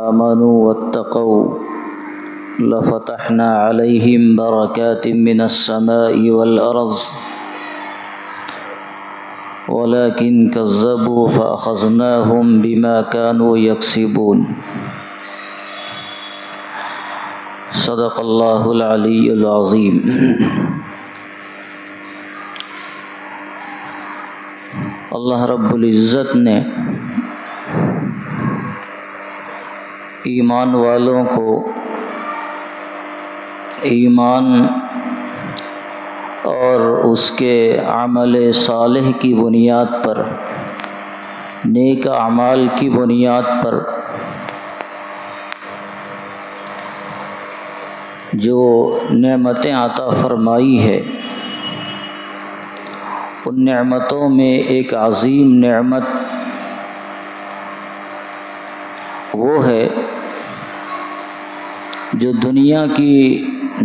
آمنوا واتقوا لفتحنا عليهم بركات من السماء والأرض ولكن كذبوا فأخذناهم بما كانوا يكسبون صدق الله العلي العظيم۔ اللہ رب العزت نے ایمان والوں کو ایمان اور اس کے عمل صالح کی بنیاد پر، نیک اعمال کی بنیاد پر جو نعمتیں عطا فرمائی ہے، ان نعمتوں میں ایک عظیم نعمت وہ ہے جو دنیا کی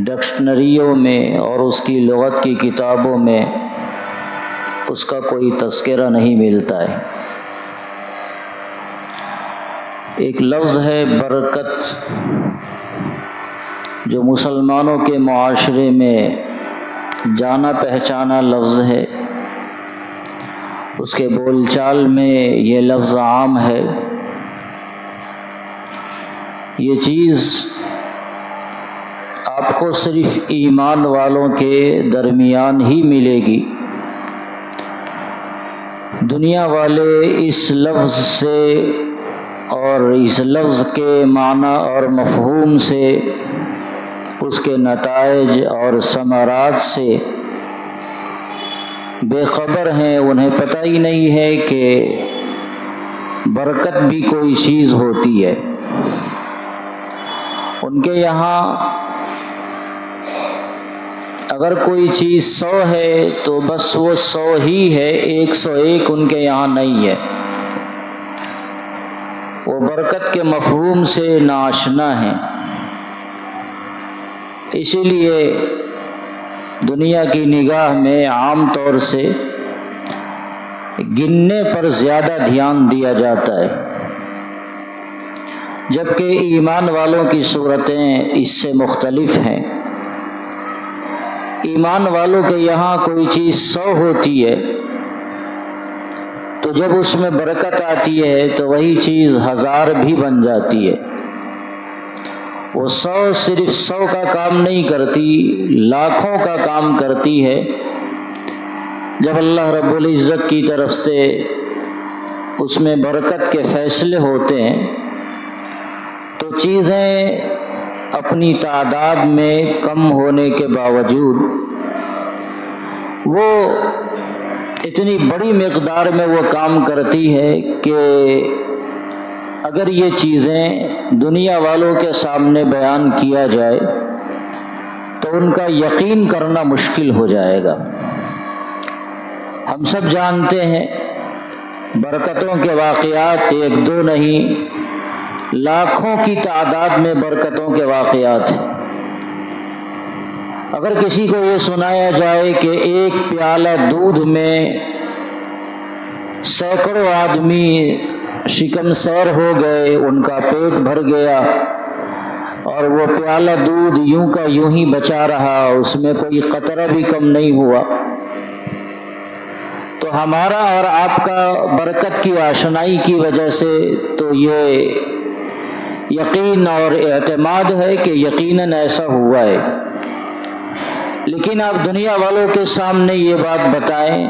ڈکشنریوں میں اور اس کی لغت کی کتابوں میں اس کا کوئی تذکرہ نہیں ملتا ہے۔ ایک لفظ ہے برکت، جو مسلمانوں کے معاشرے میں جانا پہچانا لفظ ہے، اس کے بول چال میں یہ لفظ عام ہے۔ یہ چیز آپ کو صرف ایمان والوں کے درمیان ہی ملے گی۔ دنیا والے اس لفظ سے اور اس لفظ کے معنی اور مفہوم سے، اس کے نتائج اور ثمرات سے بے خبر ہیں۔ انہیں پتہ ہی نہیں ہے کہ برکت بھی کوئی چیز ہوتی ہے۔ ان کے یہاں اگر کوئی چیز 100 ہے تو بس وہ 100 ہی ہے، 101 ان کے یہاں نہیں ہے۔ وہ برکت کے مفہوم سے ناآشنا ہیں۔ اسی لیے دنیا کی نگاہ میں عام طور سے گننے پر زیادہ دھیان دیا جاتا ہے، جبکہ ایمان والوں کی صورتیں اس سے مختلف ہیں۔ ایمان والوں کے یہاں کوئی چیز 100 ہوتی ہے تو جب اس میں برکت آتی ہے تو وہی چیز 1000 بھی بن جاتی ہے۔ وہ 100 صرف 100 کا کام نہیں کرتی، لاکھوں کا کام کرتی ہے۔ جب اللہ رب العزت کی طرف سے اس میں برکت کے فیصلے ہوتے ہیں تو چیزیں اپنی تعداد میں کم ہونے کے باوجود وہ اتنی بڑی مقدار میں وہ کام کرتی ہے کہ اگر یہ چیزیں دنیا والوں کے سامنے بیان کیا جائے تو ان کا یقین کرنا مشکل ہو جائے گا۔ ہم سب جانتے ہیں برکتوں کے واقعات 1-2 نہیں، لاکھوں کی تعداد میں برکتوں کے واقعات ہیں۔ اگر کسی کو یہ سنایا جائے کہ ایک پیالہ دودھ میں سینکڑوں آدمی شکم سیر ہو گئے، ان کا پیٹ بھر گیا اور وہ پیالہ دودھ یوں کا یوں ہی بچا رہا، اس میں کوئی قطرہ بھی کم نہیں ہوا، تو ہمارا اور آپ کا برکت کی آشنائی کی وجہ سے تو یہ یقین اور اعتماد ہے کہ یقیناً ایسا ہوا ہے۔ لیکن آپ دنیا والوں کے سامنے یہ بات بتائیں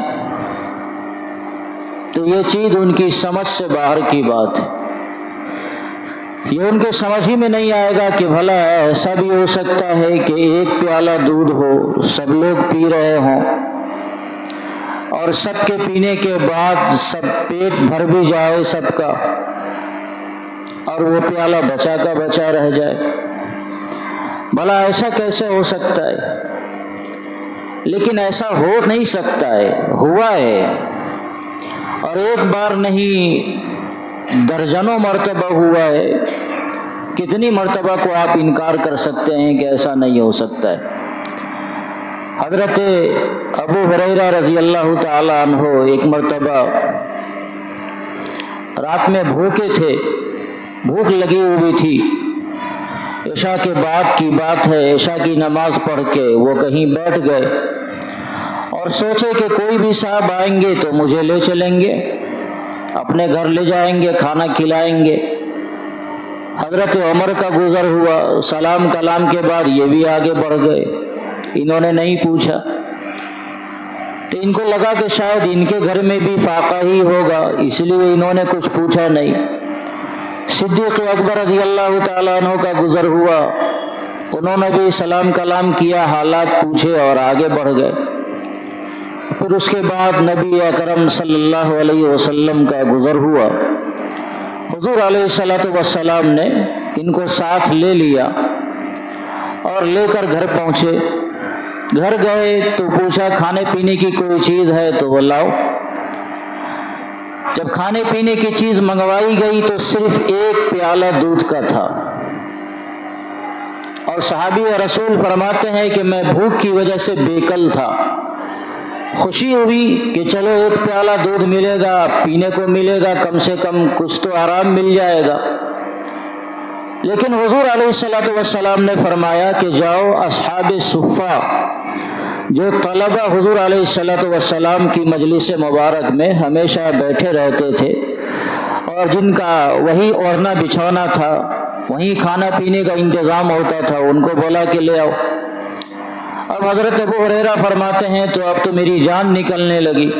تو یہ چیز ان کی سمجھ سے باہر کی بات ہے۔ یہ ان کے سمجھ ہی میں نہیں آئے گا کہ بھلا ایسا بھی ہو سکتا ہے کہ ایک پیالہ دودھ ہو، سب لوگ پی رہے ہوں اور سب کے پینے کے بعد سب پیٹ بھر بھی جائے سب کا، اور وہ پیالہ بچا کا بچا رہ جائے۔ بھلا ایسا کیسے ہو سکتا ہے؟ لیکن ایسا ہو نہیں سکتا ہے، ہوا ہے، اور ایک بار نہیں درجنوں مرتبہ ہوا ہے۔ کتنی مرتبہ کو آپ انکار کر سکتے ہیں کہ ایسا نہیں ہو سکتا ہے؟ حضرت ابو ہریرہ رضی اللہ تعالی عنہ ایک مرتبہ رات میں بھوکے تھے، بھوک لگی ہوئی تھی، عشاء کے بعد کی بات ہے، عشاء کی نماز پڑھ کے وہ کہیں بیٹھ گئے اور سوچے کہ کوئی بھی صاحب آئیں گے تو مجھے لے چلیں گے، اپنے گھر لے جائیں گے، کھانا کھلائیں گے۔ حضرت عمر کا گزر ہوا، سلام کلام کے بعد یہ بھی آگے بڑھ گئے، انہوں نے نہیں پوچھا، تو ان کو لگا کہ شاید ان کے گھر میں بھی فاقہ ہی ہوگا، اس لیے انہوں نے کچھ پوچھا نہیں۔ صدیق اکبر رضی اللہ تعالیٰ عنہ کا گزر ہوا، انہوں نے بھی سلام کلام کیا، حالات پوچھے اور آگے بڑھ گئے۔ پھر اس کے بعد نبی اکرم صلی اللہ علیہ وسلم کا گزر ہوا، حضور علیہ الصلوۃ والسلام نے ان کو ساتھ لے لیا اور لے کر گھر پہنچے۔ گھر گئے تو پوچھا کھانے پینے کی کوئی چیز ہے تو وہ لاؤ۔ جب کھانے پینے کی چیز منگوائی گئی تو صرف ایک پیالہ دودھ کا تھا، اور صحابی رسول فرماتے ہیں کہ میں بھوک کی وجہ سے بےکل تھا۔ خوشی ہوئی کہ چلو ایک پیالہ دودھ ملے گا، پینے کو ملے گا، کم سے کم کچھ تو آرام مل جائے گا۔ لیکن حضور علیہ الصلوۃ والسلام نے فرمایا کہ جاؤ، اصحاب صفہ جو طلبہ حضور علیہ الصلوۃ والسلام کی مجلس مبارک میں ہمیشہ بیٹھے رہتے تھے اور جن کا وہی اوڑھنا بچھونا تھا، وہیں کھانا پینے کا انتظام ہوتا تھا، ان کو بولا کہ لے آؤ۔ اب حضرت ابو ہریرہ فرماتے ہیں تو اب تو میری جان نکلنے لگی۔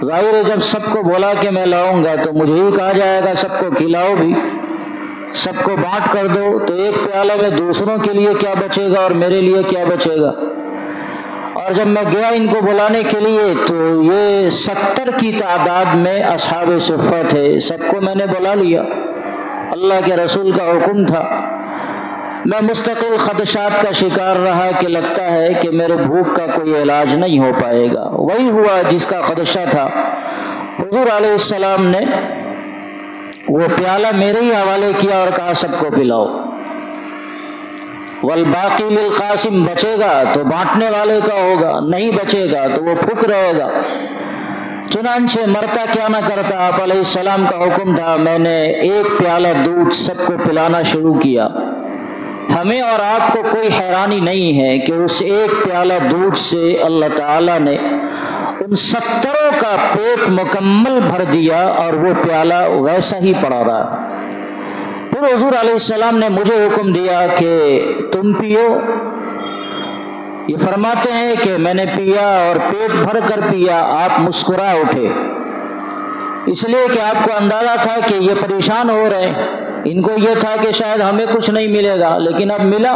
ظاہر ہے جب سب کو بولا کہ میں لاؤں گا تو مجھے ہی کہا جائے گا سب کو کھلاؤ بھی، سب کو بانٹ کر دو، تو ایک پیالہ میں دوسروں کے لیے کیا بچے گا اور میرے لیے کیا بچے گا۔ اور جب میں گیا ان کو بلانے کے لیے تو یہ 70 کی تعداد میں اصحاب صفہ تھے، سب کو میں نے بلا لیا، اللہ کے رسول کا حکم تھا۔ میں مستقل خدشات کا شکار رہا کہ لگتا ہے کہ میرے بھوک کا کوئی علاج نہیں ہو پائے گا۔ وہی ہوا جس کا خدشہ تھا، حضور علیہ السلام نے وہ پیالہ میرے ہی حوالے کیا اور کہا سب کو پلاؤ۔ والباقی للقاسم، بچے گا تو بانٹنے والے کا ہوگا، نہیں بچے گا تو وہ پھک رہے گا۔ چنانچہ مرتا کیا نہ کرتا، آپ علیہ السلام کا حکم تھا، میں نے ایک پیالہ دودھ سب کو پلانا شروع کیا۔ ہمیں اور آپ کو کوئی حیرانی نہیں ہے کہ اس ایک پیالہ دودھ سے اللہ تعالیٰ نے ان 70 کا پیٹ مکمل بھر دیا اور وہ پیالہ ویسا ہی پڑا رہا۔ پھر حضور علیہ السلام نے مجھے حکم دیا کہ تم پیو۔ یہ فرماتے ہیں کہ میں نے پیا اور پیٹ بھر کر پیا، آپ مسکرا اٹھے، اس لیے کہ آپ کو اندازہ تھا کہ یہ پریشان ہو رہے ہیں، ان کو یہ تھا کہ شاید ہمیں کچھ نہیں ملے گا، لیکن اب ملا۔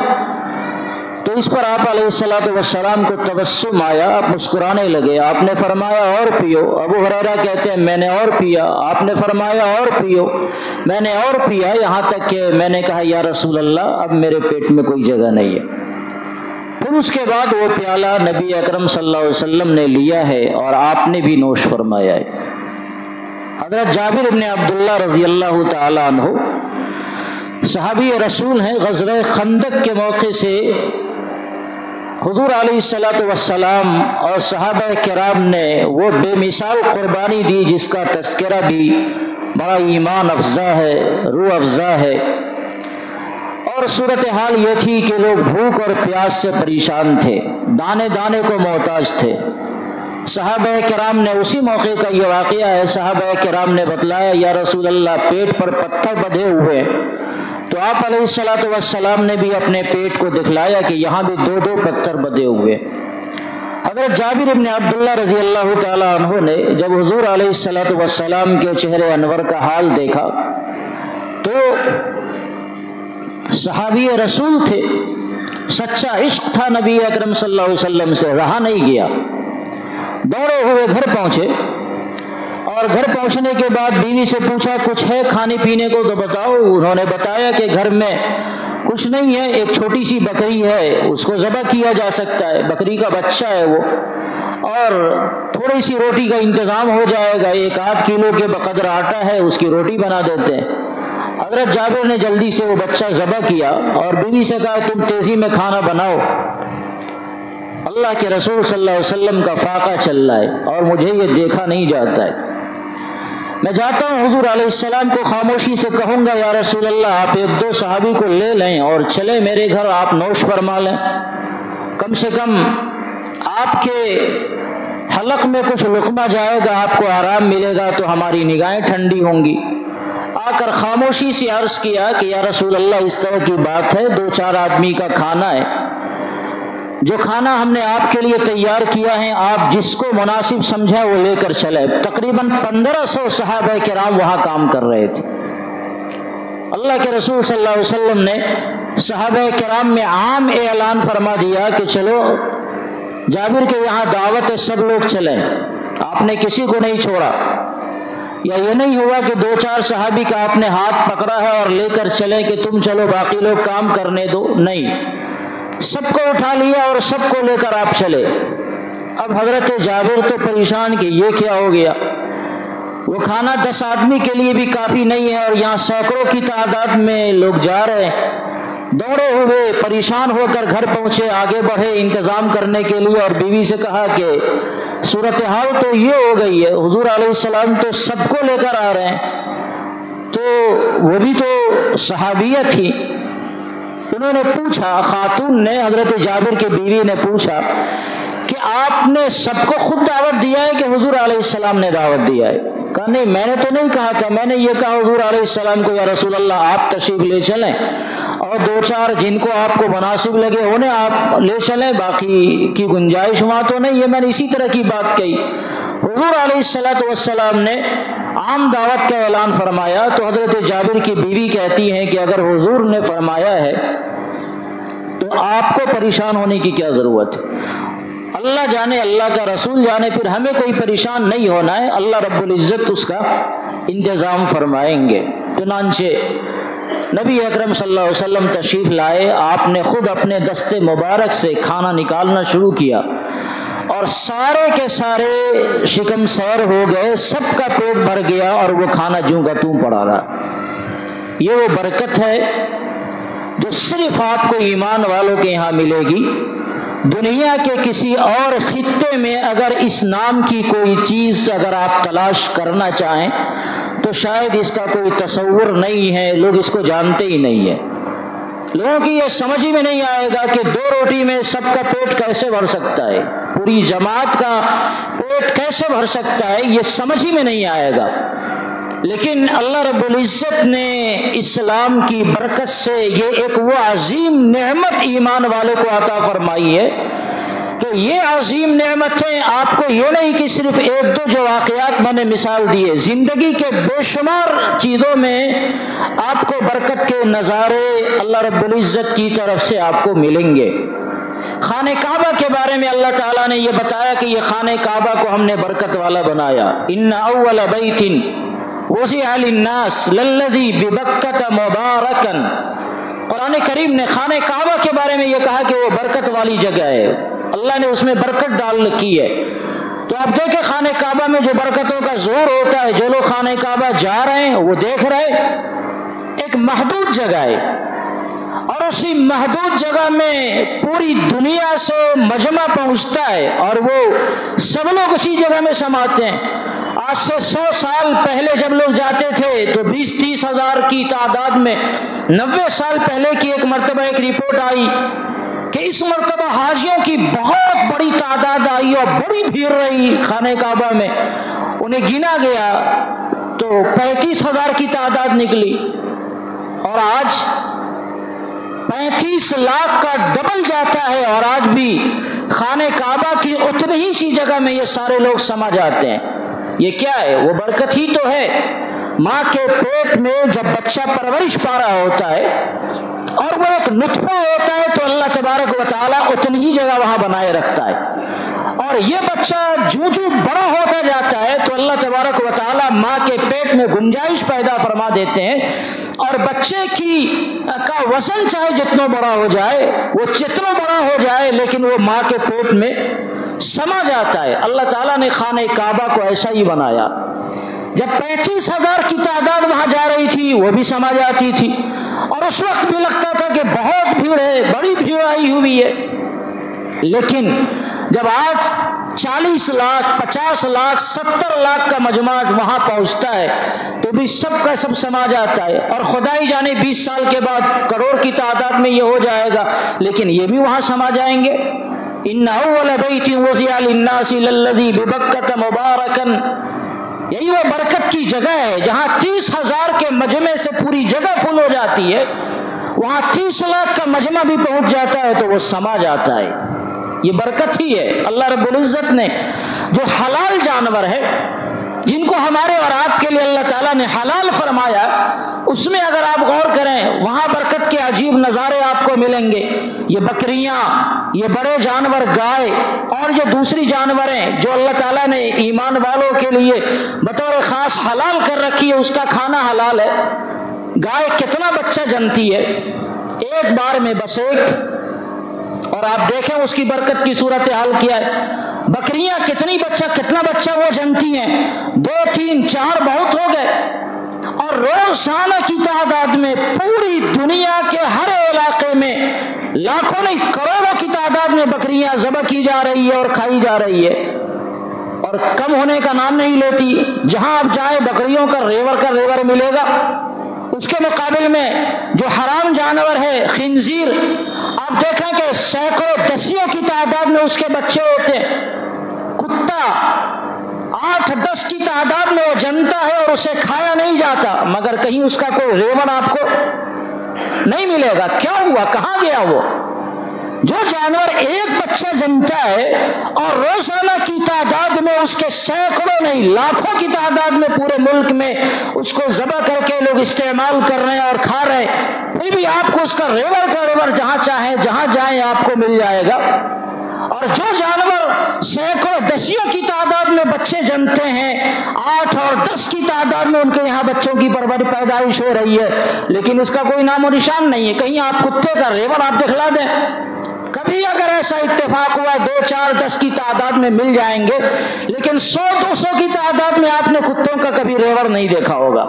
تو اس پر آپ علیہ الصلوۃ والسلام کو تبسم آیا، آپ مسکرانے لگے۔ آپ نے فرمایا اور پیو۔ ابو ہریرہ کہتے ہیں میں نے اور پیا، آپ نے فرمایا اور پیو، میں نے اور پیا، یہاں تک کہ میں نے کہا یا رسول اللہ اب میرے پیٹ میں کوئی جگہ نہیں ہے۔ پھر اس کے بعد وہ پیالہ نبی اکرم صلی اللہ علیہ وسلم نے لیا ہے اور آپ نے بھی نوش فرمایا ہے۔ حضرت جابر بن عبداللہ رضی اللہ تعالیٰ عنہ صحابی رسول ہیں، غزوہ خندق کے موقع سے حضور علیہ الصلوۃ والسلام اور صحابہ کرام نے وہ بے مثال قربانی دی جس کا تذکرہ بھی بڑا ایمان افزا ہے، روح افزا ہے۔ اور صورتحال یہ تھی کہ لوگ بھوک اور پیاس سے پریشان تھے، دانے دانے کو محتاج تھے۔ صحابہ کرام نے اسی موقع کا یہ واقعہ ہے، صحابہ کرام نے بتلایا یا رسول اللہ پیٹ پر پتھر بدھے ہوئے، تو آپ علیہ الصلوۃ والسلام نے بھی اپنے پیٹ کو دکھلایا کہ یہاں بھی 2 پتھر بدھے ہوئے۔ حضرت جابر بن عبداللہ رضی اللہ تعالیٰ عنہ نے جب حضور علیہ الصلوۃ والسلام کے چہرے انور کا حال دیکھا تو صحابی رسول تھے، سچا عشق تھا نبی اکرم صلی اللہ علیہ وسلم سے، رہا نہیں گیا، دوڑے ہوئے گھر پہنچے اور گھر پہنچنے کے بعد بیوی سے پوچھا کچھ ہے کھانے پینے کو تو بتاؤ۔ انہوں نے بتایا کہ گھر میں کچھ نہیں ہے، ایک چھوٹی سی بکری ہے، اس کو ذبح کیا جا سکتا ہے، بکری کا بچہ ہے وہ، اور تھوڑی سی روٹی کا انتظام ہو جائے گا، 1-8 کلو کے بقدر آٹا ہے، اس کی روٹی بنا دیتے ہیں۔ حضرت جابر نے جلدی سے وہ بچہ ذبح کیا اور بیوی سے کہا تم تیزی میں کھانا بناؤ، اللہ کے رسول صلی اللہ علیہ وسلم کا فاقہ چل رہا ہے اور مجھے یہ دیکھا نہیں جاتا ہے۔ میں جاتا ہوں حضور علیہ السلام کو خاموشی سے کہوں گا یا رسول اللہ آپ ایک دو صحابی کو لے لیں اور چلے میرے گھر، آپ نوش فرما لیں، کم سے کم آپ کے حلق میں کچھ لقمہ جائے گا، آپ کو آرام ملے گا تو ہماری نگاہیں ٹھنڈی ہوں گی۔ آ کر خاموشی سے عرض کیا کہ یا رسول اللہ اس طرح کی بات ہے، 2-4 آدمی کا کھانا ہے، جو کھانا ہم نے آپ کے لیے تیار کیا ہے آپ جس کو مناسب سمجھا وہ لے کر چلے۔ تقریباً 1500 صحابہ کرام وہاں کام کر رہے تھے۔ اللہ کے رسول صلی اللہ علیہ وسلم نے صحابہ کرام میں عام اعلان فرما دیا کہ چلو جابر کے یہاں دعوت ہے، سب لوگ چلیں، آپ نے کسی کو نہیں چھوڑا۔ یا یہ نہیں ہوا کہ 2-4 صحابی کا آپ نے ہاتھ پکڑا ہے اور لے کر چلیں کہ تم چلو باقی لوگ کام کرنے دو، نہیں، سب کو اٹھا لیا اور سب کو لے کر آپ چلے۔ اب حضرت جابر تو پریشان کہ یہ کیا ہو گیا، وہ کھانا 10 آدمی کے لیے بھی کافی نہیں ہے اور یہاں سینکڑوں کی تعداد میں لوگ جا رہے ہیں۔ دوڑے ہوئے پریشان ہو کر گھر پہنچے، آگے بڑھے انتظام کرنے کے لیے اور بیوی سے کہا کہ صورتحال تو یہ ہو گئی ہے، حضور علیہ السلام تو سب کو لے کر آ رہے ہیں، تو وہ بھی تو صحابیہ تھی۔ انہوں نے پوچھا، خاتون نے، حضرت جابر کے بیوی نے پوچھا کہ آپ نے سب کو خود دعوت دیا ہے کہ حضور علیہ السلام نے دعوت دیا ہے؟ کہا نہیں، میں نے تو نہیں کہا تھا، میں نے یہ کہا حضور علیہ السلام کو یا رسول اللہ آپ تشریف لے چلیں اور 2-4 جن کو آپ کو مناسب لگے انہیں آپ لے چلیں، باقی کی گنجائش وہاں تو نہیں ہے۔ میں نے اسی طرح کی بات کہی۔ حضور علیہ السلام نے عام دعوت کا اعلان فرمایا تو حضرت جابر کی بیوی کہتی ہیں کہ اگر حضور نے فرمایا ہے تو آپ کو پریشان ہونے کی کیا ضرورت ہے؟ اللہ جانے، اللہ کا رسول جانے، پھر ہمیں کوئی پریشان نہیں ہونا ہے، اللہ رب العزت اس کا انتظام فرمائیں گے۔ چنانچہ نبی اکرم صلی اللہ علیہ وسلم تشریف لائے، آپ نے خود اپنے دست مبارک سے کھانا نکالنا شروع کیا اور سارے کے سارے شکم سیر ہو گئے، سب کا پیٹ بھر گیا اور وہ کھانا جوں کا توں پڑا رہا۔ یہ وہ برکت ہے جو صرف آپ کو ایمان والوں کے یہاں ملے گی۔ دنیا کے کسی اور خطے میں اگر اس نام کی کوئی چیز اگر آپ تلاش کرنا چاہیں تو شاید اس کا کوئی تصور نہیں ہے، لوگ اس کو جانتے ہی نہیں ہیں۔ لوگوں کی یہ سمجھ ہی میں نہیں آئے گا کہ 2 روٹی میں سب کا پیٹ کیسے بھر سکتا ہے، پوری جماعت کا پیٹ کیسے بھر سکتا ہے، یہ سمجھ ہی میں نہیں آئے گا۔ لیکن اللہ رب العزت نے اسلام کی برکت سے یہ ایک وہ عظیم نعمت ایمان والے کو عطا فرمائی ہے کہ یہ عظیم نعمتیں آپ کو یہ نہیں کہ صرف 1-2 جو واقعات میں نے مثال دیے، زندگی کے بے شمار چیزوں میں آپ کو برکت کے نظارے اللہ رب العزت کی طرف سے آپ کو ملیں گے۔ خانہ کعبہ کے بارے میں اللہ تعالیٰ نے یہ بتایا کہ یہ خانہ کعبہ کو ہم نے برکت والا بنایا۔ ان اول بیت وضع للناس للذی ببکۃ مبارکا، قرآن کریم نے خانہ کعبہ کے بارے میں یہ کہا کہ وہ برکت والی جگہ ہے، اللہ نے اس میں برکت ڈال رکھی ہے۔ تو آپ دیکھیں خانہ کعبہ میں جو برکتوں کا ظہور ہوتا ہے، جو لوگ خانہ کعبہ جا رہے ہیں وہ دیکھ رہے، ایک محدود جگہ ہے اور اسی محدود جگہ میں پوری دنیا سے مجمع پہنچتا ہے اور وہ سب لوگ اسی جگہ میں سماتے ہیں۔ آج سے 100 سال پہلے جب لوگ جاتے تھے تو 20-30 ہزار کی تعداد میں، 90 سال پہلے کی ایک مرتبہ ایک رپورٹ آئی کہ اس مرتبہ حاجیوں کی بہت بڑی تعداد آئی اور بڑی بھیڑ رہی خانہ کعبہ میں، انہیں گنا گیا تو 35 ہزار کی تعداد نکلی، اور آج 35 لاکھ کا ڈبل جاتا ہے، اور آج بھی خانہ کعبہ کی اتنی ہی سی جگہ میں یہ سارے لوگ سما جاتے ہیں۔ یہ کیا ہے؟ وہ برکت ہی تو ہے۔ ماں کے پیٹ میں جب بچہ پرورش پا رہا ہوتا ہے اور وہ ایک نطفہ ہوتا ہے تو اللہ تبارک و تعالیٰ اتنی ہی جگہ وہاں بنائے رکھتا ہے، اور یہ بچہ جو بڑا ہوتا جاتا ہے تو اللہ تبارک و تعالیٰ ماں کے پیٹ میں گنجائش پیدا فرما دیتے ہیں، اور بچے کا وزن چاہے جتنا بڑا ہو جائے، وہ جتنا بڑا ہو جائے لیکن وہ ماں کے پیٹ میں سما جاتا ہے۔ اللہ تعالیٰ نے خانہ کعبہ کو ایسا ہی بنایا، جب 35 ہزار کی تعداد وہاں جا رہی تھی وہ بھی سما جاتی تھی، اور اس وقت بھی لگتا تھا کہ بہت بھیڑ ہے، بڑی بھیڑ آئی ہوئی ہے۔ لیکن جب آج 40 لاکھ 50 لاکھ 70 لاکھ کا مجمع وہاں پہنچتا ہے تو بھی سب کا سب سما جاتا ہے، اور خدا ہی جانے 20 سال کے بعد کروڑ کی تعداد میں یہ ہو جائے گا، لیکن یہ بھی وہاں سما جائیں گے۔ ان اول بیت وضع للناس للذی ببکۃ مبارکا، یہی وہ برکت کی جگہ ہے جہاں 30,000 کے مجمع سے پوری جگہ فل ہو جاتی ہے، وہاں 30 لاکھ کا مجمع بھی پہنچ جاتا ہے تو وہ سما جاتا ہے۔ یہ برکت ہی ہے۔ اللہ رب العزت نے جو حلال جانور ہے جن کو ہمارے اور آپ کے لیے اللہ تعالیٰ نے حلال فرمایا، اس میں اگر آپ غور کریں وہاں برکت کے عجیب نظارے آپ کو ملیں گے۔ یہ بکریاں، یہ بڑے جانور گائے اور جو دوسری جانور ہیں جو اللہ تعالیٰ نے ایمان والوں کے لیے بطور خاص حلال کر رکھی ہے، اس کا کھانا حلال ہے۔ گائے کتنا بچہ جنتی ہے ایک بار میں، بس ایک، اور آپ دیکھیں اس کی برکت کی صورتحال کیا ہے۔ بکریاں کتنا بچہ وہ جنتی ہیں، 2 3 4 بہت ہو گئے، اور روزانہ کی تعداد میں پوری دنیا کے ہر علاقے میں لاکھوں نہیں کروڑوں کی تعداد میں بکریاں ذبح کی جا رہی ہے اور کھائی جا رہی ہے، اور کم ہونے کا نام نہیں لیتی۔ جہاں آپ جائیں بکریوں کا ریور ملے گا۔ اس کے مقابل میں جو حرام جانور ہے خنزیر، آپ دیکھیں کہ سینکڑوں دسیوں کی تعداد میں اس کے بچے ہوتے ہیں۔ کتا 8-10 کی تعداد میں وہ جنتا ہے اور اسے کھایا نہیں جاتا، مگر کہیں اس کا کوئی ریوڑ آپ کو نہیں ملے گا۔ کیا ہوا؟ کہاں گیا وہ؟ جو جانور ایک بچہ جنتا ہے اور روزانہ کی تعداد میں اس کے سینکڑوں نہیں لاکھوں کی تعداد میں پورے ملک میں اس کو ذبح کر کے لوگ استعمال کر رہے ہیں اور کھا رہے ہیں، پھر بھی آپ کو اس کا ریور جہاں چاہیں جہاں جائیں آپ کو مل جائے گا۔ اور جو جانور سینکڑوں دسیوں کی تعداد میں بچے جنتے ہیں، 8 اور 10 کی تعداد میں ان کے یہاں بچوں کی پیدائش ہو رہی ہے، لیکن اس کا کوئی نام و نشان نہیں ہے۔ کہیں آپ کتے کا ریور آپ دکھلا دیں، کبھی اگر ایسا اتفاق ہوا 2 4 10 کی تعداد میں مل جائیں گے، لیکن 100-200 کی تعداد میں آپ نے کتوں کا کبھی ریور نہیں دیکھا ہوگا۔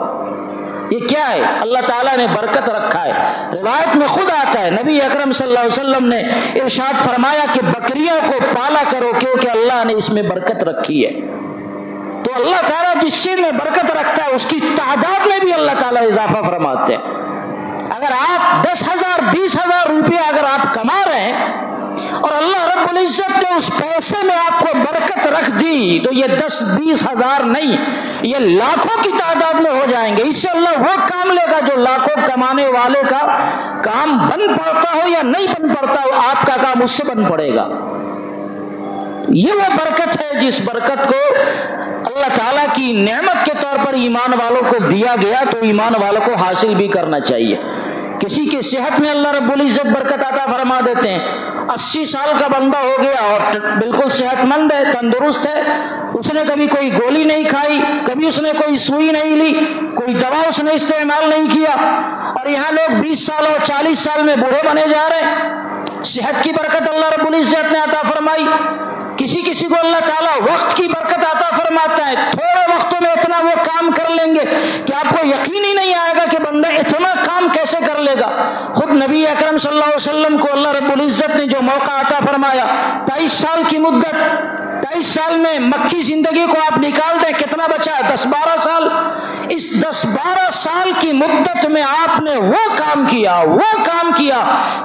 یہ کیا ہے؟ اللہ تعالیٰ نے برکت رکھا ہے۔ روایت میں خود آتا ہے، نبی اکرم صلی اللہ علیہ وسلم نے ارشاد فرمایا کہ بکریوں کو پالا کرو کیونکہ اللہ نے اس میں برکت رکھی ہے۔ تو اللہ تعالیٰ جس چیز میں برکت رکھتا ہے اس کی تعداد میں بھی اللہ تعالیٰ اضافہ فرماتے ہیں۔ اگر آپ 10,000 20,000 روپیہ اگر آپ کما رہے ہیں اور اللہ رب العزت نے اس پیسے میں آپ کو برکت رکھ دی، تو یہ 10-20 ہزار نہیں، یہ لاکھوں کی تعداد میں ہو جائیں گے۔ اس سے اللہ وہ کام لے گا جو لاکھوں کمانے والے کا کام بن پڑتا ہو یا نہیں بن پڑتا ہو، آپ کا کام اس سے بن پڑے گا۔ یہ وہ برکت ہے جس برکت کو اللہ تعالیٰ کی نعمت کے طور پر ایمان والوں کو دیا گیا، تو ایمان والوں کو حاصل بھی کرنا چاہیے۔ کسی کی صحت میں اللہ رب العزت برکت عطا فرما دیتے ہیں، 80 سال کا بندہ ہو گیا اور بالکل صحت مند ہے، تندرست ہے، اس نے کبھی کوئی گولی نہیں کھائی، کبھی اس نے کوئی سوئی نہیں لی، کوئی دوا اس نے استعمال نہیں کیا، اور یہاں لوگ 20 سال اور 40 سال میں بوڑھے بنے جا رہے ہیں۔ صحت کی برکت اللہ رب العزت نے عطا فرمائی۔ کسی کو اللہ تعالیٰ وقت کی برکت عطا فرماتا ہے، تھوڑے وقتوں میں اتنا وہ کام کر لیں گے کہ آپ کو یقین ہی نہیں آئے گا کہ بندہ اتنا کام کیسے کر لے گا۔ خود نبی اکرم صلی اللہ علیہ وسلم کو اللہ رب العزت نے جو موقع عطا فرمایا، 23 سال کی مدت، 23 سال میں مکی زندگی کو آپ نکال دیں کتنا بچا ہے؟ 10-12 سال۔ اس 10-12 سال کی مدت میں آپ نے وہ کام کیا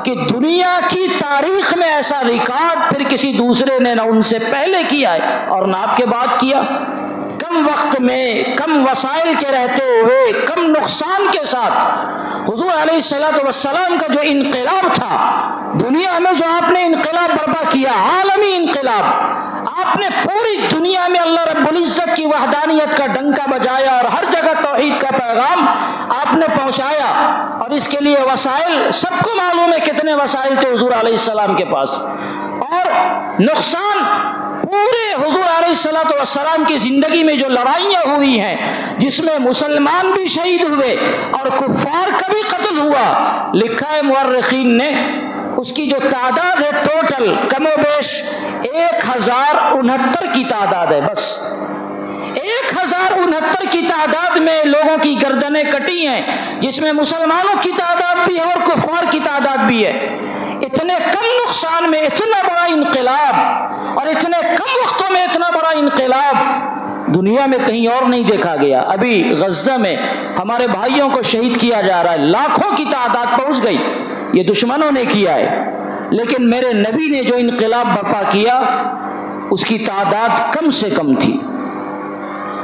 کہ دنیا کی تاریخ میں ایسا ریکارڈ پھر کسی دوسرے نے نہ ان سے پہلے کیا ہے اور نہ آپ کے بعد کیا۔ کم وقت میں، کم وسائل کے رہتے ہوئے، کم نقصان کے ساتھ حضور علیہ السلام کا جو انقلاب تھا دنیا میں، جو آپ نے انقلاب برپا کیا، عالمی انقلاب، آپ نے پوری دنیا میں اللہ رب العزت کی وحدانیت کا ڈنکا بجایا اور ہر جگہ توحید کا پیغام آپ نے پہنچایا، اور اس کے لیے وسائل سب کو معلوم ہے کتنے وسائل تھے حضور علیہ السلام کے پاس، اور نقصان پورے حضور علیہ السلام کی زندگی میں جو لڑائیاں ہوئی ہیں جس میں مسلمان بھی شہید ہوئے اور کفار کا بھی قتل ہوا، لکھا ہے مورخین نے اس کی جو تعداد ہے ٹوٹل کم و بیش 1069 کی تعداد ہے۔ بس 1069 کی تعداد میں لوگوں کی گردنیں کٹی ہیں، جس میں مسلمانوں کی تعداد بھی ہے اور کفار کی تعداد بھی ہے۔ اتنے کم نقصان میں اتنا بڑا انقلاب اور اتنے کم وقتوں میں اتنا بڑا انقلاب دنیا میں کہیں اور نہیں دیکھا گیا۔ ابھی غزہ میں ہمارے بھائیوں کو شہید کیا جا رہا ہے، لاکھوں کی تعداد پہنچ گئی، یہ دشمنوں نے کیا ہے، لیکن میرے نبی نے جو انقلاب برپا کیا اس کی تعداد کم سے کم تھی۔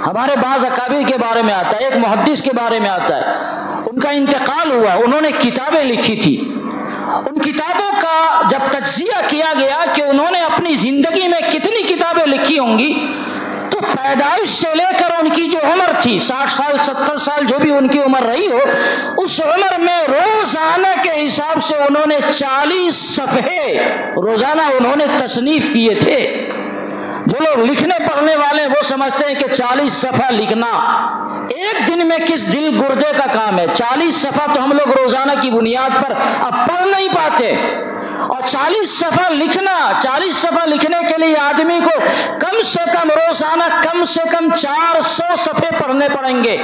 ہمارے بعض اکابر کے بارے میں آتا ہے، ایک محدث کے بارے میں آتا ہے، ان کا انتقال ہوا، انہوں نے کتابیں لکھی تھی، ان کتابوں کا جب تجزیہ کیا گیا کہ انہوں نے اپنی زندگی میں کتنی کتابیں لکھی ہوں گی، تو پیدائش سے لے کر ان کی جو عمر تھی 60 سال 70 سال جو بھی ان کی عمر رہی ہو، اس عمر میں روزانہ کے حساب سے انہوں نے 40 صفحے روزانہ انہوں نے تصنیف کیے تھے۔ جو لوگ لکھنے پڑھنے والے وہ سمجھتے ہیں کہ 40 صفحہ لکھنا ایک دن میں کس دل گردے کا کام ہے۔ 40 صفحہ تو ہم لوگ روزانہ کی بنیاد پر اب پڑھ نہیں پاتے، اور 40 صفحہ لکھنا، 40 صفحہ لکھنے کے لیے آدمی کو کم سے کم روزانہ کم سے کم 400 صفحے پڑھنے پڑیں گے،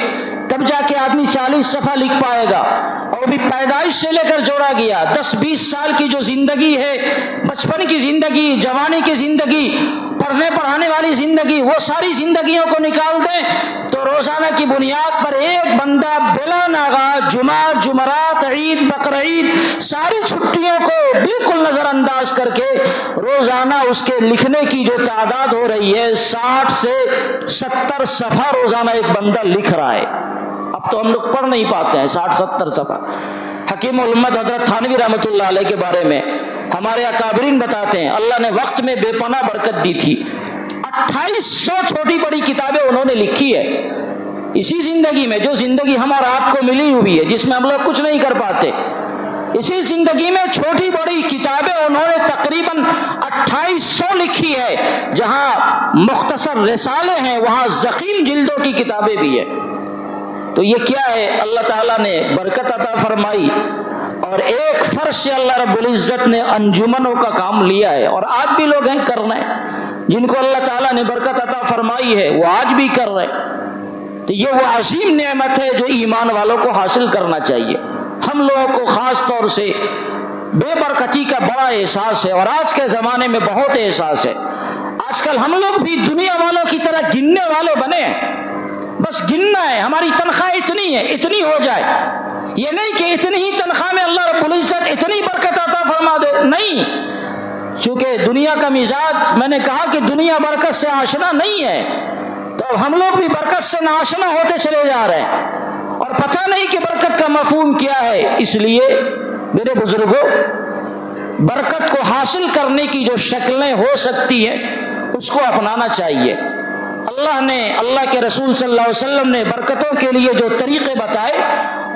تب جا کے آدمی 40 صفحہ لکھ پائے گا۔ اور بھی پیدائش سے لے کر جوڑا گیا 10-20 سال کی جو زندگی ہے، بچپن کی زندگی، جوانی کی زندگی، پڑھنے پڑھانے والی زندگی، وہ ساری زندگیوں کو نکال دیں تو روزانہ کی بنیاد پر ایک بندہ بلا ناغہ جمعہ، جمعرات، عید، بقرعید، ساری چھٹیوں کو بالکل نظر انداز کر کے روزانہ اس کے لکھنے کی جو تعداد ہو رہی ہے 60 سے 70 صفحہ روزانہ ایک بندہ لکھ رہا ہے۔ اب تو ہم لوگ پڑھ نہیں پاتے ہیں 60-70 صفحہ۔ حکیم الامت حضرت تھانوی رحمۃ اللہ علیہ کے بارے میں ہمارے اکابرین بتاتے ہیں، اللہ نے وقت میں بے پناہ برکت دی تھی، 2800 چھوٹی بڑی کتابیں انہوں نے لکھی ہے اسی زندگی میں، جو زندگی ہم اور آپ کو ملی ہوئی ہے، جس میں ہم لوگ کچھ نہیں کر پاتے، اسی زندگی میں چھوٹی بڑی کتابیں انہوں نے تقریباً 2800 لکھی ہے۔ جہاں مختصر رسالے ہیں وہاں ضخیم جلدوں کی کتابیں بھی ہیں۔ تو یہ کیا ہے؟ اللہ تعالیٰ نے برکت عطا فرمائی، اور ایک فرض سے اللہ رب العزت نے انجمنوں کا کام لیا ہے، اور آج بھی لوگ ہیں کر رہے ہیں، جن کو اللہ تعالیٰ نے برکت عطا فرمائی ہے وہ آج بھی کر رہے ہیں۔ تو یہ وہ عظیم نعمت ہے جو ایمان والوں کو حاصل کرنا چاہیے۔ ہم لوگوں کو خاص طور سے بے برکتی کا بڑا احساس ہے، اور آج کے زمانے میں بہت احساس ہے۔ آج کل ہم لوگ بھی دنیا والوں کی طرح گننے والے بنے ہیں، بس گننا ہے، ہماری تنخواہ اتنی ہے، اتنی ہو جائے، یہ نہیں کہ اتنی ہی تنخواہ میں اللہ رب العزت اتنی برکت عطا فرما دے، نہیں، چونکہ دنیا کا مزاج، میں نے کہا کہ دنیا برکت سے آشنا نہیں ہے، تو ہم لوگ بھی برکت سے ناآشنا ہوتے چلے جا رہے ہیں، اور پتہ نہیں کہ برکت کا مفہوم کیا ہے۔ اس لیے میرے بزرگوں، برکت کو حاصل کرنے کی جو شکلیں ہو سکتی ہیں اس کو اپنانا چاہیے۔ اللہ نے، اللہ کے رسول صلی اللہ علیہ وسلم نے برکتوں کے لیے جو طریقے بتائے،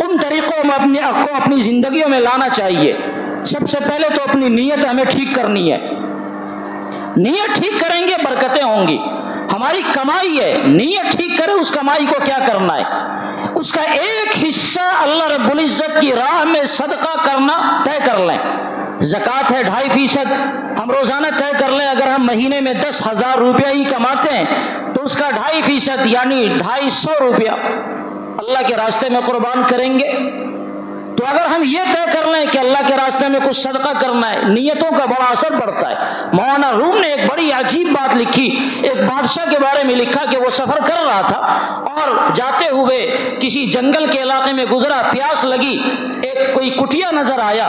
ان طریقوں میں اپنی زندگیوں میں لانا چاہیے۔ سب سے پہلے تو اپنی نیت ہمیں ٹھیک کرنی ہے، نیت ٹھیک کریں گے برکتیں ہوں گی۔ ہماری کمائی ہے، نیت ٹھیک کریں اس کمائی کو کیا کرنا ہے، اس کا ایک حصہ اللہ رب العزت کی راہ میں صدقہ کرنا طے کر لیں۔ زکوٰۃ ہے 2.5%، ہم روزانہ طے کر لیں، اگر ہم مہینے میں 10,000 روپیہ ہی کماتے ہیں تو اس کا 2.5% یعنی 250 روپیہ اللہ کے راستے میں قربان کریں گے۔ تو اگر ہم یہ طے کر لیں کہ اللہ کے راستے میں کچھ صدقہ کرنا ہے، نیتوں کا بڑا اثر پڑتا ہے۔ مولانا روم نے ایک بڑی عجیب بات لکھی، ایک بادشاہ کے بارے میں لکھا کہ وہ سفر کر رہا تھا اور جاتے ہوئے کسی جنگل کے علاقے میں گزرا، پیاس لگی، ایک کوئی کٹیا نظر آیا،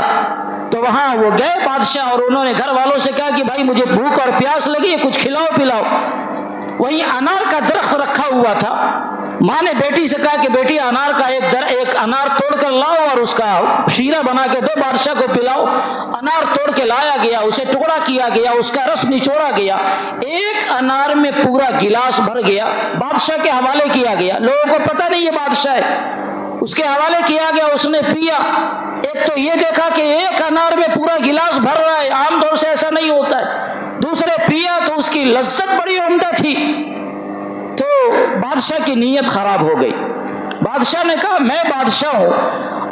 تو وہاں وہ گئے بادشاہ، اور انہوں نے گھر والوں سے کہا کہ بھائی مجھے بھوک اور پیاس لگی ہے، کچھ کھلاؤ پلاؤ۔ وہیں انار کا درخت رکھا ہوا تھا، ماں نے بیٹی سے کہا کہ بیٹی انار کا ایک انار توڑ کر لاؤ اور اس کا شیرہ بنا کے دو، بادشاہ کو پلاؤ۔ انار توڑ کے لایا گیا، اسے ٹکڑا کیا گیا، اس کا رس نچوڑا گیا، ایک انار میں پورا گلاس بھر گیا، بادشاہ کے حوالے کیا گیا۔ لوگوں کو پتہ نہیں یہ بادشاہ ہے، اس کے حوالے کیا گیا، اس نے پیا۔ ایک تو یہ دیکھا کہ ایک انار میں پورا گلاس بھر رہا ہے، عام طور سے ایسا نہیں ہوتا ہے۔ دوسرے پیا تو اس کی لذت بڑی عمدہ تھی، تو بادشاہ کی نیت خراب ہو گئی۔ بادشاہ نے کہا میں بادشاہ ہوں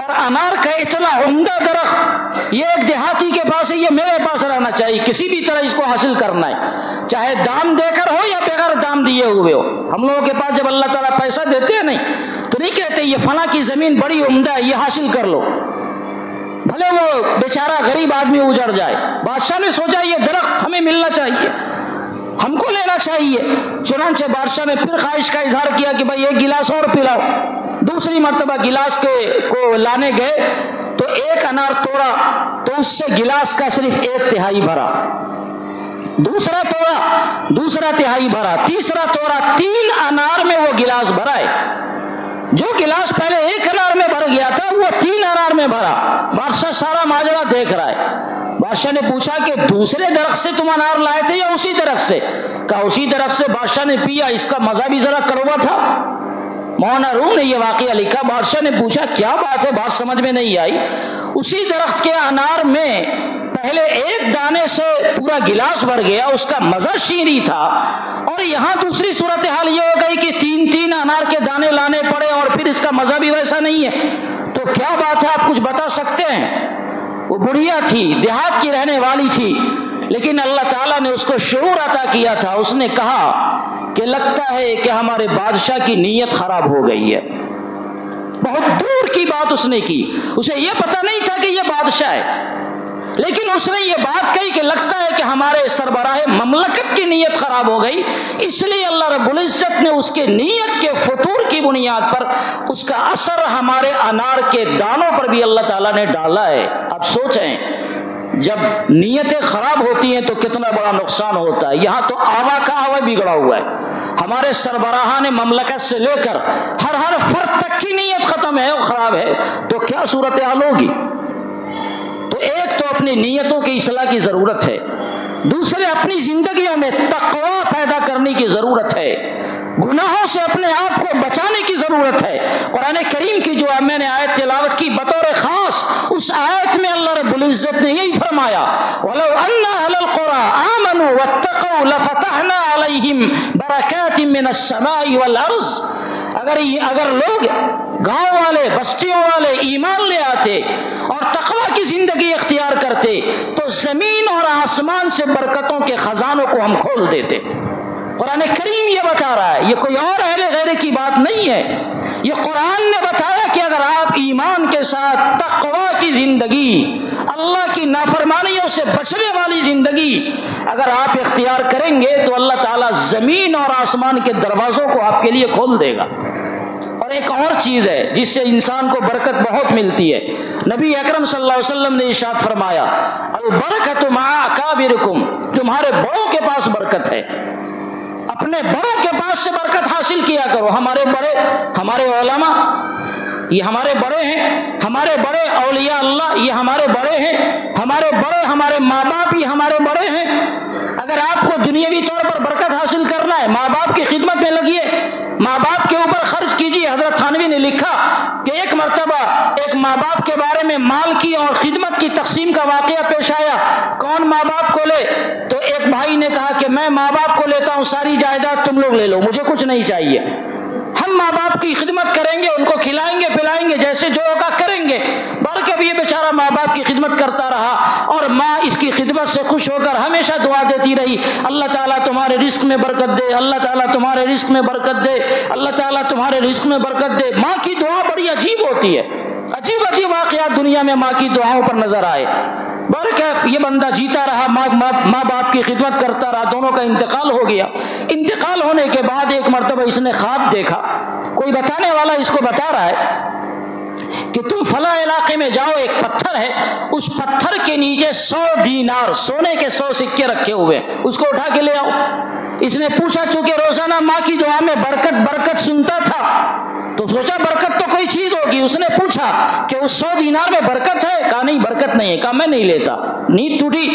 اور انار کا اتنا عمدہ درخت یہ ایک دیہاتی کے پاس ہے، یہ میرے پاس رہنا چاہیے، کسی بھی طرح اس کو حاصل کرنا ہے، چاہے دام دے کر ہو یا بغیر دام دیے ہوئے ہو۔ ہم لوگوں کے پاس جب اللہ تعالیٰ پیسہ دیتے ہیں نہیں تو نہیں کہتے یہ فلاں کی زمین بڑی عمدہ ہے، یہ حاصل کر لو۔ بھلے وہ بیچارہ غریب آدمی اجڑ جائے۔ بادشاہ نے سوچا یہ درخت ہمیں ملنا چاہیے، ہم کو لینا چاہیے۔ چنانچہ بادشاہ نے پھر خواہش کا اظہار کیا کہ بھائی ایک گلاس اور پلاؤ۔ دوسری مرتبہ گلاس کو لانے گئے تو ایک انار توڑا تو اس سے گلاس کا صرف 1/3 بھرا، دوسرا توڑا دوسرا تہائی بھرا، تیسرا توڑا 3 انار میں وہ گلاس بھرا ہے۔ جو گلاس پہلے 1 انار میں بھر گیا تھا وہ 3 انار میں بھرا۔ بادشاہ سارا ماجرا دیکھ رہا ہے۔ بادشاہ نے پوچھا کہ دوسرے درخت سے تم انار لائے تھے یا اسی درخت سے؟ کہا اسی درخت سے۔ بادشاہ نے پیا، اس کا مزہ بھی ذرا کڑوا تھا۔ مولانا روم نے یہ واقعہ لکھا۔ بادشاہ نے پوچھا کیا بات ہے، بات سمجھ میں نہیں آئی۔ اسی درخت کے انار میں پہلے 1 دانے سے پورا گلاس بھر گیا، اس کا مزہ شیریں تھا، اور یہاں دوسری صورتحال یہ ہو گئی کہ 3 انار کے دانے لانے پڑے اور پھر اس کا مزہ بھی ویسا نہیں ہے۔ تو کیا بات ہے، آپ کچھ بتا سکتے ہیں؟ وہ بڑھیا تھی، دیہات کی رہنے والی تھی، لیکن اللہ تعالیٰ نے اس کو شعور عطا کیا تھا۔ اس نے کہا کہ لگتا ہے کہ ہمارے بادشاہ کی نیت خراب ہو گئی ہے۔ بہت دور کی بات اس نے کی، اسے یہ پتہ نہیں تھا کہ یہ بادشاہ ہے، لیکن اس نے یہ بات کہی کہ لگتا ہے کہ ہمارے سربراہ مملکت کی نیت خراب ہو گئی، اس لیے اللہ رب العزت نے اس کے نیت کے فطور کی بنیاد پر اس کا اثر ہمارے انار کے دانوں پر بھی اللہ تعالیٰ نے ڈالا ہے۔ اب سوچیں جب نیتیں خراب ہوتی ہیں تو کتنا بڑا نقصان ہوتا ہے۔ یہاں تو آوا کا آوا بگڑا ہوا ہے، ہمارے سربراہان مملکت سے لے کر ہر فرد تک کی نیت ختم ہے اور خراب ہے، تو کیا صورتحال ہوگی؟ تو ایک تو اپنی نیتوں کی اصلاح کی ضرورت ہے، دوسرے اپنی زندگیوں میں تقویٰ پیدا کرنے کی ضرورت ہے، گناہوں سے اپنے آپ کو بچانے کی ضرورت ہے۔ قرآن کریم کی جو میں نے آیت تلاوت کی بطور خاص، اس آیت میں اللہ رب العزت نے یہی فرمایا وَلَوْ أَنَّ أَهْلَ الْقُرَىٰ آمَنُوا وَاتَّقَوْا لَفَتَحْنَا عَلَيْهِمْ بَرَكَاتٍ مِّنَ السَّمَاءِ وَالْأَرْضِ۔ اگر لوگ گاؤں والے، بستیوں والے ایمان لے آتے اور تقویٰ کی زندگی اختیار کرتے تو زمین اور آسمان سے برکتوں کے خزانوں کو ہم کھول دیتے۔ قرآن کریم یہ بتا رہا ہے، یہ کوئی اور اہل غیرے کی بات نہیں ہے، یہ قرآن نے بتایا کہ اگر آپ ایمان کے ساتھ تقویٰ کی زندگی، اللہ کی نافرمانیوں سے بچنے والی زندگی اگر آپ اختیار کریں گے تو اللہ تعالیٰ زمین اور آسمان کے دروازوں کو آپ کے لیے کھول دے گا۔ اور ایک اور چیز ہے جس سے انسان کو برکت بہت ملتی ہے، نبی اکرم صلی اللہ علیہ وسلم نے ارشاد فرمایا البرکۃ مع اکابرکم، تمہارے بڑوں کے پاس برکت ہے، اپنے بڑوں کے پاس سے برکت حاصل کیا کرو۔ ہمارے بڑے، ہمارے علماء یہ ہمارے بڑے ہیں، ہمارے بڑے اولیاء اللہ یہ ہمارے بڑے ہیں، ہمارے بڑے ہمارے ماں باپ یہ ہمارے بڑے ہیں۔ اگر آپ کو دنیاوی طور پر برکت حاصل کرنا ہے، ماں باپ کی خدمت میں لگیے، ماں باپ کے اوپر خرچ کیجیے۔ حضرت تھانوی نے لکھا کہ ایک مرتبہ ایک ماں باپ کے بارے میں مال کی اور خدمت کی تقسیم کا واقعہ پیش آیا، کون ماں باپ کو لے؟ تو ایک بھائی نے کہا کہ میں ماں باپ کو لیتا ہوں، ساری جائیداد تم لوگ لے لو، مجھے کچھ نہیں چاہیے۔ ہم ماں باپ کی خدمت کریں گے، ان کو کھلائیں گے پلائیں گے، جیسے جو ہوگا کریں گے۔ بلکہ یہ بیچارہ ماں باپ کی خدمت کرتا رہا اور ماں اس کی خدمت سے خوش ہو کر ہمیشہ دعا دیتی رہی، اللہ تعالیٰ تمہارے رزق میں برکت دے، اللہ تعالیٰ تمہارے رزق میں برکت دے، اللہ تعالیٰ تمہارے رزق میں برکت دے۔ ماں کی دعا بڑی عجیب ہوتی ہے، عجیب عجیب واقعات دنیا میں ماں کی دعاؤں پر نظر آئے۔ برکت یہ بندہ جیتا رہا، ماں باپ کی خدمت کرتا رہا، دونوں کا انتقال ہو گیا۔ انتقال ہونے کے بعد ایک مرتبہ اس نے خواب دیکھا، کوئی بتانے والا اس کو بتا رہا ہے کہ تم فلاں علاقے میں جاؤ، ایک پتھر ہے، اس پتھر کے نیچے 100 دینار سونے کے 100 سکے رکھے ہوئے، اس کو اٹھا کے لے آؤ۔ اس نے پوچھا، چونکہ روزانہ ماں کی دعا میں برکت برکت سنتا تھا تو سوچا برکت تو کوئی چیز ہوگی۔ اس نے پوچھا کہ اس 100 دینار میں برکت ہے؟ کہا نہیں برکت نہیں ہے۔ کہا میں نہیں لیتا۔ نیند ٹوٹی،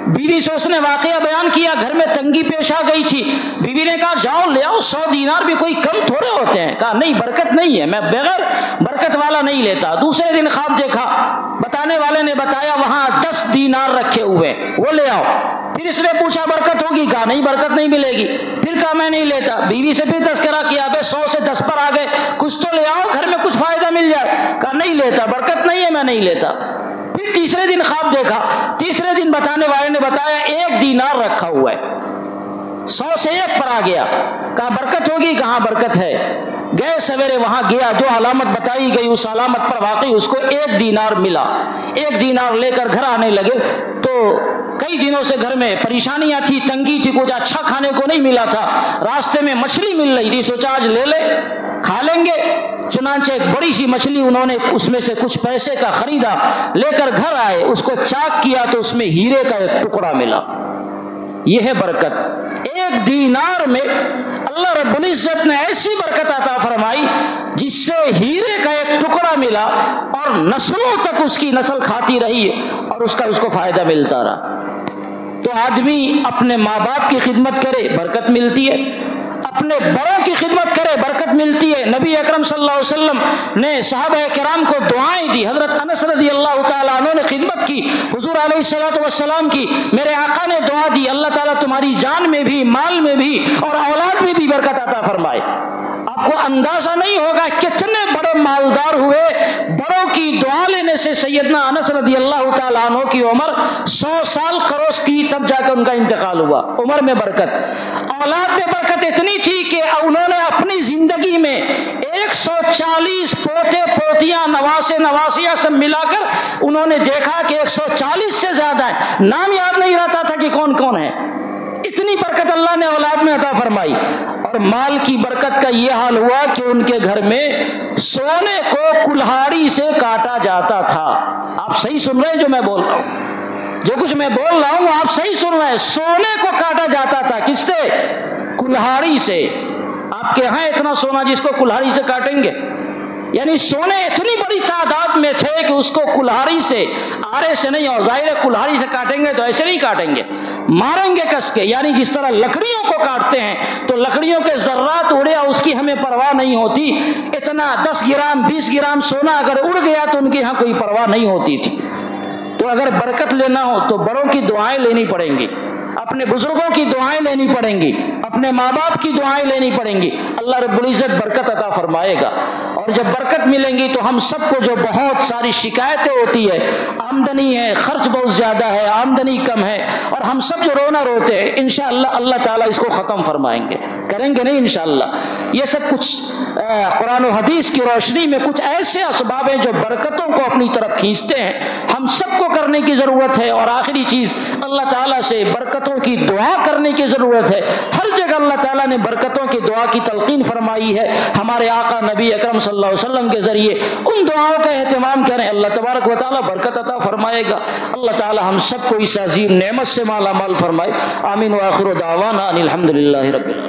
بیوی سے اس نے واقعہ بیان کیا، گھر میں تنگی پیش آ گئی تھی۔ بیوی نے کہا جاؤ لے آؤ، 100 دینار بھی کوئی کم تھوڑے ہوتے ہیں۔ کہا نہیں برکت نہیں ہے، میں بغیر برکت والا نہیں لیتا۔ دوسرے دن خواب دیکھا، بتانے والے نے بتایا وہاں 10 دینار رکھے ہوئے، وہ لے آؤ۔ پھر اس نے پوچھا برکت ہوگی؟ کہا نہیں برکت نہیں ملے گی۔ پھر کہا میں نہیں لیتا۔ بیوی سے پھر تذکرہ کیا، 100 سے 10 پر آ گئے، کچھ تو لے آؤ، گھر میں کچھ فائدہ مل جائے۔ کہا نہیں لیتا، برکت نہیں ہے، میں نہیں لیتا۔ پھر تیسرے دن خواب دیکھا، تیسرے دن بتانے والے نے بتایا 1 دینار رکھا ہوا ہے، 100 سے 1 پر آ گیا۔ کہا برکت ہوگی؟ کہاں برکت ہے؟ گئے سویرے وہاں گیا، جو علامت بتائی گئی اس علامت پر واقعی اس کو 1 دینار ملا۔ 1 دینار لے کر گھر آنے لگے تو کئی دنوں سے گھر میں پریشانیاں تھی، تنگی تھی، کچھ اچھا کھانے کو نہیں ملا تھا۔ راستے میں مچھلی مل رہی تھی، سوچا آج لے لے کھا لیں گے۔ چنانچہ ایک بڑی سی مچھلی انہوں نے اس میں سے کچھ پیسے کا خریدا، لے کر گھر آئے، اس کو چاک کیا تو اس میں ہیرے کا ایک ٹکڑا ملا۔ یہ ہے برکت۔ 1 دینار میں اللہ رب العزت نے ایسی برکت عطا فرمائی جس سے ہیرے کا ایک ٹکڑا ملا اور نسلوں تک اس کی نسل کھاتی رہی اور اس کو فائدہ ملتا رہا۔ تو آدمی اپنے ماں باپ کی خدمت کرے، برکت ملتی ہے، اپنے بڑوں کی خدمت کرے، برکت ملتی ہے۔ نبی اکرم صلی اللہ علیہ وسلم نے صحابہ کرام کو دعائیں دی۔ حضرت انس رضی اللہ تعالیٰ عنہ نے خدمت کی، حضور علیہ الصلوۃ والسلام کی، میرے آقا نے دعا دی اللہ تعالیٰ تمہاری جان میں بھی، مال میں بھی اور اولاد میں بھی برکت عطا فرمائے۔ آپ کو اندازہ نہیں ہوگا کتنے بڑے مالدار ہوئے، بڑوں کی دعا لینے سے۔ سیدنا انس رضی اللہ تعالیٰ عنہ کی عمر 100 سال کروس کی، تب جا کر ان کا انتقال ہوا۔ عمر میں برکت، اولاد میں برکت اتنی تھی کہ انہوں نے اپنی زندگی میں 140 پوتے پوتیاں نواسے نواسیاں سب ملا کر انہوں نے دیکھا کہ 140 سے زیادہ ہے، نام یاد نہیں رہتا تھا کہ کون کون ہے۔ اتنی برکت اللہ نے اولاد میں عطا فرمائی۔ اور مال کی برکت کا یہ حال ہوا کہ ان کے گھر میں سونے کو کلہاڑی سے کاٹا جاتا تھا۔ آپ صحیح سن رہے ہیں جو میں بول رہا ہوں؟ جو کچھ میں بول رہا ہوں آپ صحیح سن رہے ہیں۔ سونے کو کاٹا جاتا تھا، کس سے؟ کلہاڑی سے۔ آپ کے ہاں اتنا سونا جس کو کلہاڑی سے کاٹیں گے؟ یعنی سونے اتنی بڑی تعداد میں تھے کہ اس کو کلہاڑی سے، آرے سے نہیں، اور ظاہر ہے کلہاڑی سے کاٹیں گے تو ایسے نہیں کاٹیں گے، ماریں گے کس کے۔ یعنی جس طرح لکڑیوں کو کاٹتے ہیں تو لکڑیوں کے ذرات اڑے اس کی ہمیں پرواہ نہیں ہوتی، اتنا 10 گرام 20 گرام سونا اگر اڑ گیا تو ان کے ہاں کوئی پرواہ نہیں ہوتی تھی۔ تو اگر برکت لینا ہو تو بڑوں کی دعائیں لینی پڑیں گی، اپنے بزرگوں کی دعائیں لینی پڑیں گی، اپنے ماں باپ کی دعائیں لینی پڑیں گی۔ اللہ رب العزت برکت عطا فرمائے گا۔ اور جب برکت ملیں گی تو ہم سب کو جو بہت ساری شکایتیں ہوتی ہے، آمدنی ہے، خرچ بہت زیادہ ہے، آمدنی کم ہے، اور ہم سب جو رونا روتے ہیں، انشاءاللہ اللہ تعالیٰ اس کو ختم فرمائیں گے، کریں گے نہیں انشاءاللہ۔ یہ سب کچھ قرآن و حدیث کی روشنی میں کچھ ایسے اسباب ہیں جو برکتوں کو اپنی طرف کھینچتے ہیں، ہم سب کو کرنے کی ضرورت ہے۔ اور آخری چیز، اللہ تعالیٰ سے برکتوں کی دعا کرنے کی ضرورت ہے۔ ہر جگہ اللہ تعالیٰ نے برکتوں کی دعا کی تلقین فرمائی ہے۔ ہمارے آقا نبی اکرم صلی اللہ علیہ وسلم کے ذریعے ان دعاؤں کا اہتمام کریں، اللہ تبارک و تعالیٰ برکت عطا فرمائے گا۔ اللہ تعالیٰ ہم سب کو اس عظیم نعمت سے مالا مال فرمائے۔ آمین۔ وآخر دعوانا ان الحمد للہ رب العالمین۔